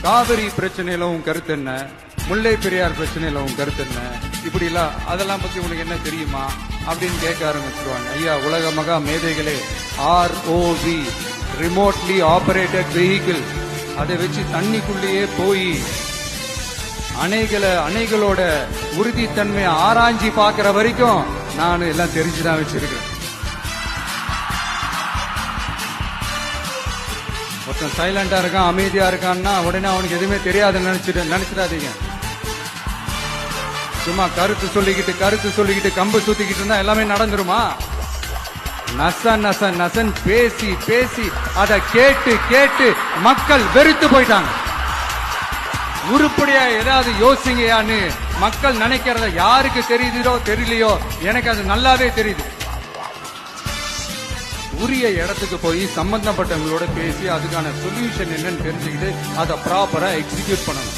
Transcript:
காவிரி பிரச்சனையில உன் கருத்து என்ன, முல்லை பெரியார் பிரச்சனையில உன் கருத்து என்ன, இப்படி இல்ல அதெல்லாம் பத்தி உனக்கு என்ன தெரியுமா அப்படின்னு கேட்க ஆரம்பிச்சிருவாங்க. ஐயா, உலக மகா மேதைகளே, ROV, ரிமோட்லி ஆபரேட்டட் வெஹிக்கிள், அதை வச்சு தண்ணிக்குள்ளேயே போய் அணைகளோட உறுதித்தன்மையை ஆராய்ச்சி பாக்குற வரைக்கும் நான் எல்லாம் தெரிஞ்சுதான் வச்சிருக்கேன். ஒருத்தன் சைலண்டா இருக்கான், அமைதியா இருக்கான்னா உடனே அவனுக்கு எதுவுமே தெரியாதுன்னு நினைச்சிடாதீங்க. சும்மா கருத்து சொல்லிக்கிட்டு கம்பு சுத்திக்கிட்டு இருந்தா எல்லாமே நடந்துருமா? நசன் பேசி அதை கேட்டு மக்கள் வெறுத்து போயிட்டாங்க. உருப்படியா ஏதாவது யோசிங்கயான்னு மக்கள் நினைக்கிறத யாருக்கு தெரியுதோ தெரியலையோ, எனக்கு அது நல்லாவே தெரியுது. உரிய இடத்துக்கு போய் சம்பந்தப்பட்டவங்களோட பேசி அதுக்கான சொல்யூஷன் என்னன்னு தெரிஞ்சுக்கிட்டு அதை ப்ராப்பரா எக்ஸிக்யூட் பண்ணணும்.